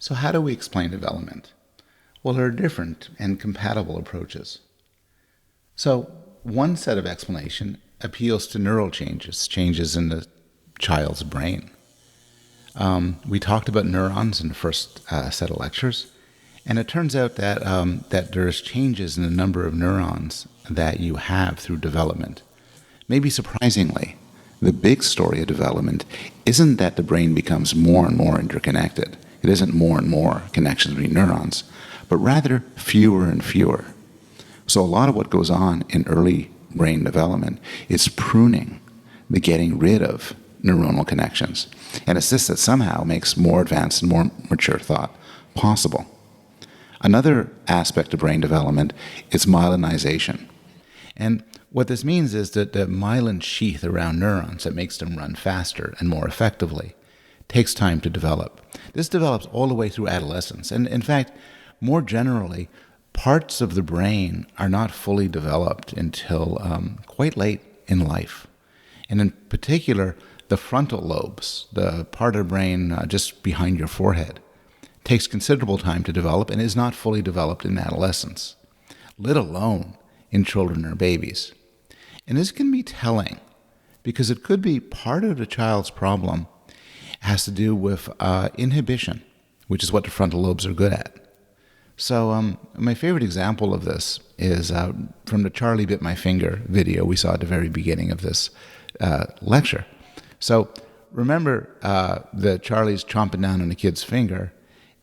So how do we explain development? Well, there are different and compatible approaches. So one set of explanation appeals to neural changes, changes in the child's brain. We talked about neurons in the first set of lectures, and it turns out that that there's changes in the number of neurons that you have through development. Maybe surprisingly, the big story of development isn't that the brain becomes more and more interconnected. It isn't more and more connections between neurons, but rather fewer and fewer. So a lot of what goes on in early brain development is pruning, the getting rid of neuronal connections. And it's this that somehow makes more advanced and more mature thought possible. Another aspect of brain development is myelinization. And what this means is that the myelin sheath around neurons that makes them run faster and more effectively takes time to develop. This develops all the way through adolescence. And in fact, more generally, parts of the brain are not fully developed until quite late in life. And in particular, the frontal lobes, the part of the brain just behind your forehead, takes considerable time to develop and is not fully developed in adolescence, let alone in children or babies. And this can be telling because it could be part of the child's problem has to do with inhibition, which is what the frontal lobes are good at. So my favorite example of this is from the Charlie Bit My Finger video we saw at the very beginning of this lecture. So remember that Charlie's chomping down on the kid's finger,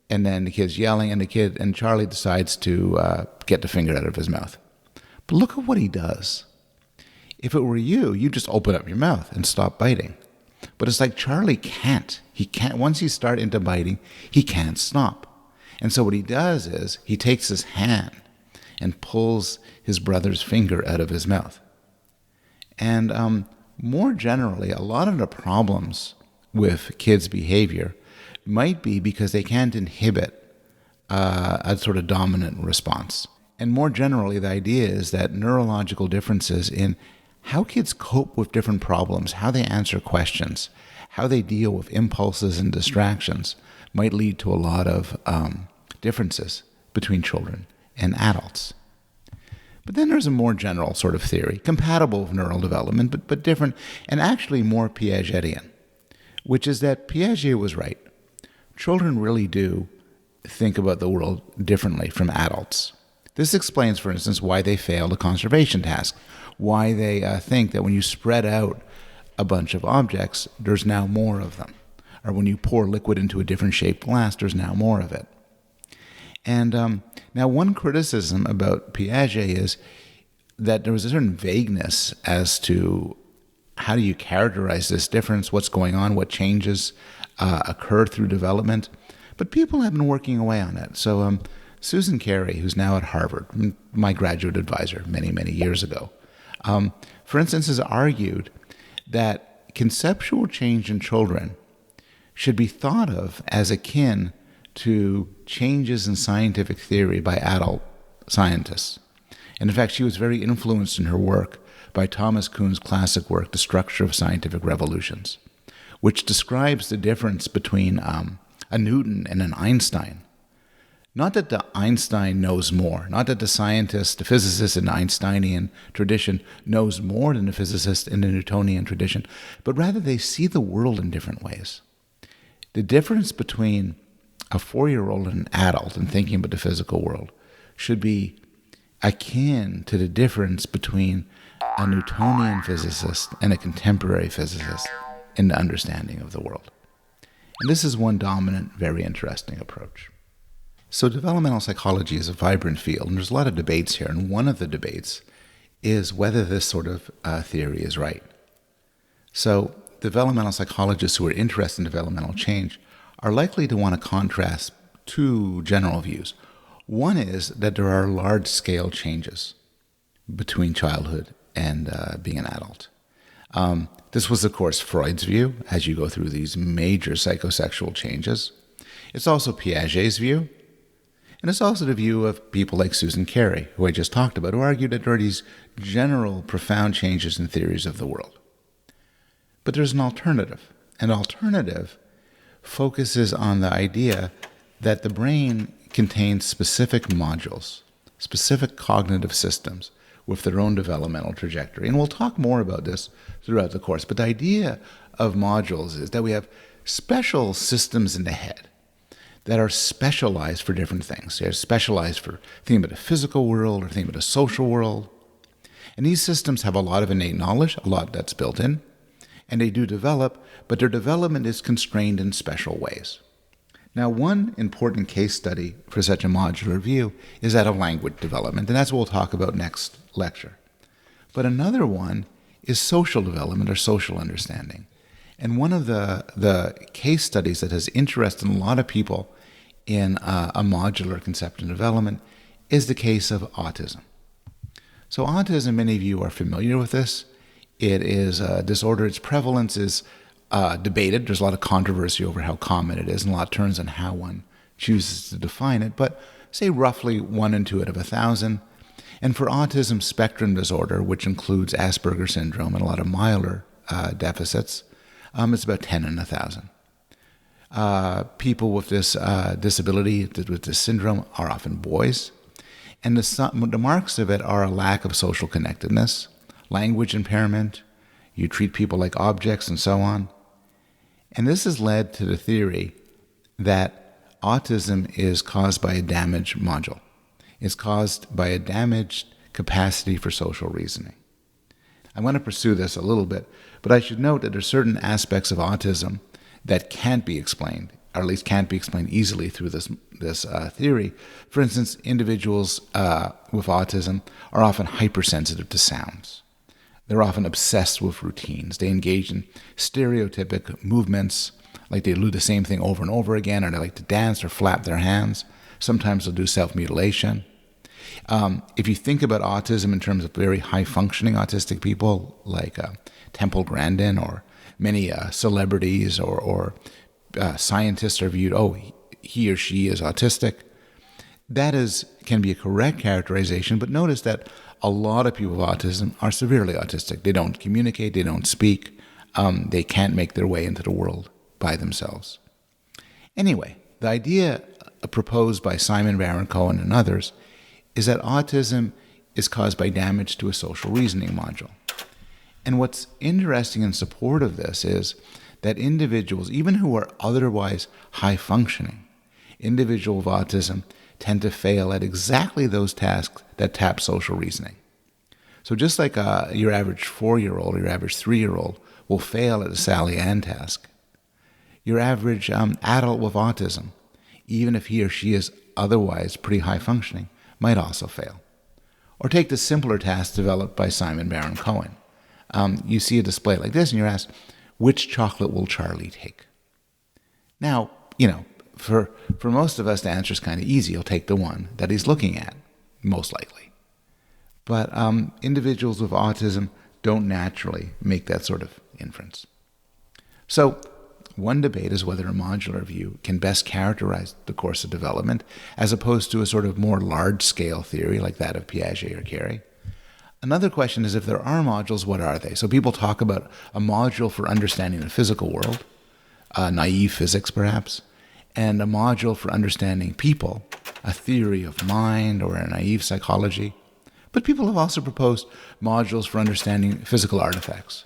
and then the kid's yelling, and Charlie decides to get the finger out of his mouth. But look at what he does. If it were you, you'd just open up your mouth and stop biting. But it's like Charlie can't. He can't. Once he starts into biting, he can't stop. And so what he does is he takes his hand and pulls his brother's finger out of his mouth. And more generally, a lot of the problems with kids' behavior might be because they can't inhibit a sort of dominant response. And more generally, the idea is that neurological differences in how kids cope with different problems, how they answer questions, how they deal with impulses and distractions might lead to a lot of differences between children and adults. But then there's a more general sort of theory, compatible with neural development, but different, and actually more Piagetian, which is that Piaget was right. Children really do think about the world differently from adults. This explains, for instance, why they fail the conservation task, why they think that when you spread out a bunch of objects, there's now more of them. Or when you pour liquid into a different shaped glass, there's now more of it. And now one criticism about Piaget is that there was a certain vagueness as to how do you characterize this difference, what's going on, what changes occur through development. But people have been working away on it. So Susan Carey, who's now at Harvard, my graduate advisor many, many years ago, for instance, has argued that conceptual change in children should be thought of as akin to changes in scientific theory by adult scientists. And in fact, she was very influenced in her work by Thomas Kuhn's classic work, The Structure of Scientific Revolutions, which describes the difference between a Newton and an Einstein. Not that the Einstein knows more, not that the scientist, the physicist in the Einsteinian tradition knows more than the physicist in the Newtonian tradition, but rather they see the world in different ways. The difference between a 4-year-old and an adult in thinking about the physical world should be akin to the difference between a Newtonian physicist and a contemporary physicist in the understanding of the world. And this is one dominant, very interesting approach. So developmental psychology is a vibrant field, and there's a lot of debates here, and one of the debates is whether this sort of theory is right. So developmental psychologists who are interested in developmental change are likely to want to contrast two general views. One is that there are large-scale changes between childhood and being an adult. This was, of course, Freud's view as you go through these major psychosexual changes. It's also Piaget's view. And it's also the view of people like Susan Carey, who I just talked about, who argued that there are these general, profound changes in theories of the world. But there's an alternative. An alternative focuses on the idea that the brain contains specific modules, specific cognitive systems with their own developmental trajectory. And we'll talk more about this throughout the course. But the idea of modules is that we have special systems in the head that are specialized for different things. They're specialized for thinking about the physical world or thinking about the social world. And these systems have a lot of innate knowledge, a lot that's built in, and they do develop, but their development is constrained in special ways. Now, one important case study for such a modular view is that of language development, and that's what we'll talk about next lecture. But another one is social development or social understanding. And one of the case studies that has interested a lot of people in a modular conception development is the case of autism. So autism, many of you are familiar with this. It is a disorder. Its prevalence is debated. There's a lot of controversy over how common it is, and a lot turns on how one chooses to define it. But say roughly 1 in 2 out of 1,000. And for autism spectrum disorder, which includes Asperger's syndrome and a lot of milder deficits, it's about 10 in 1,000. People with this disability, with this syndrome, are often boys. And the marks of it are a lack of social connectedness, language impairment, you treat people like objects, and so on. And this has led to the theory that autism is caused by a damaged module. It's caused by a damaged capacity for social reasoning. I want to pursue this a little bit, but I should note that there are certain aspects of autism that can't be explained, or at least can't be explained easily through this theory. For instance, individuals with autism are often hypersensitive to sounds. They're often obsessed with routines. They engage in stereotypic movements, like they do the same thing over and over again, or they like to dance or flap their hands. Sometimes they'll do self-mutilation. If you think about autism in terms of very high-functioning autistic people, like Temple Grandin or many celebrities or scientists are viewed, he or she is autistic. That can be a correct characterization, but notice that a lot of people with autism are severely autistic. They don't communicate, they don't speak, they can't make their way into the world by themselves. Anyway, the idea proposed by Simon Baron-Cohen and others is that autism is caused by damage to a social reasoning module. And what's interesting in support of this is that individuals, even who are otherwise high-functioning, individuals with autism tend to fail at exactly those tasks that tap social reasoning. So just like your average 4-year-old or your average 3-year-old will fail at a Sally Ann task, your average adult with autism, even if he or she is otherwise pretty high-functioning, might also fail. Or take the simpler task developed by Simon Baron-Cohen. You see a display like this and you're asked, which chocolate will Charlie take? Now, for most of us, the answer is kind of easy. He'll take the one that he's looking at, most likely. But individuals with autism don't naturally make that sort of inference. So one debate is whether a modular view can best characterize the course of development as opposed to a sort of more large-scale theory like that of Piaget or Carey. Another question is, if there are modules, what are they? So people talk about a module for understanding the physical world, naive physics perhaps, and a module for understanding people, a theory of mind or a naive psychology. But people have also proposed modules for understanding physical artifacts,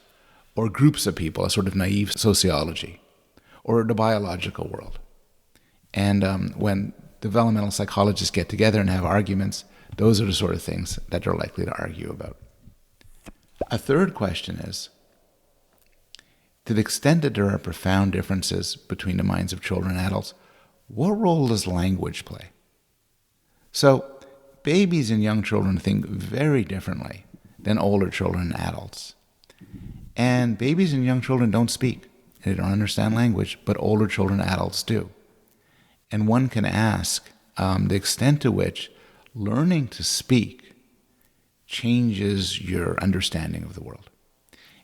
or groups of people, a sort of naive sociology, or the biological world. And when developmental psychologists get together and have arguments, those are the sort of things that they're likely to argue about. A third question is, to the extent that there are profound differences between the minds of children and adults, what role does language play? So, babies and young children think very differently than older children and adults. And babies and young children don't speak. They don't understand language, but older children and adults do. And one can ask the extent to which learning to speak changes your understanding of the world.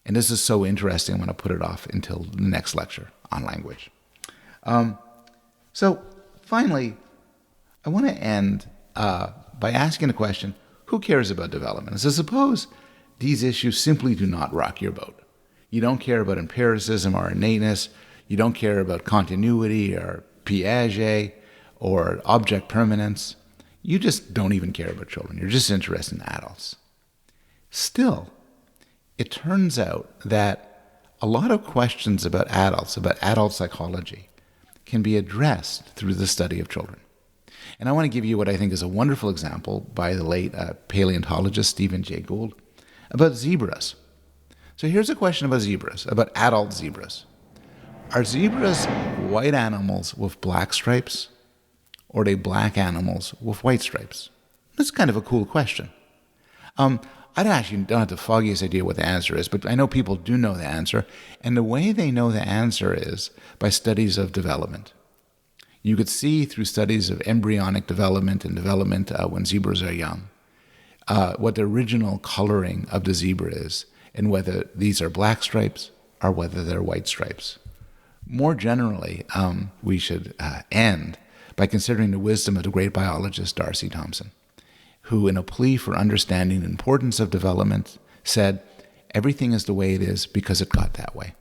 And this is so interesting, I'm going to put it off until the next lecture on language. So finally, I want to end by asking the question, who cares about development? So suppose these issues simply do not rock your boat. You don't care about empiricism or innateness. You don't care about continuity or Piaget or object permanence. You just don't even care about children. You're just interested in adults. Still, it turns out that a lot of questions about adult psychology, can be addressed through the study of children. And I want to give you what I think is a wonderful example by the late paleontologist Stephen Jay Gould about zebras. So here's a question about zebras, about adult zebras. Are zebras white animals with black stripes, or are they black animals with white stripes? That's kind of a cool question. I don't have the foggiest idea what the answer is, but I know people do know the answer, and the way they know the answer is by studies of development. You could see through studies of embryonic development and development when zebras are young, what the original coloring of the zebra is, and whether these are black stripes or whether they're white stripes. More generally, we should end by considering the wisdom of the great biologist Darcy Thompson, who, in a plea for understanding the importance of development, said, "Everything is the way it is because it got that way."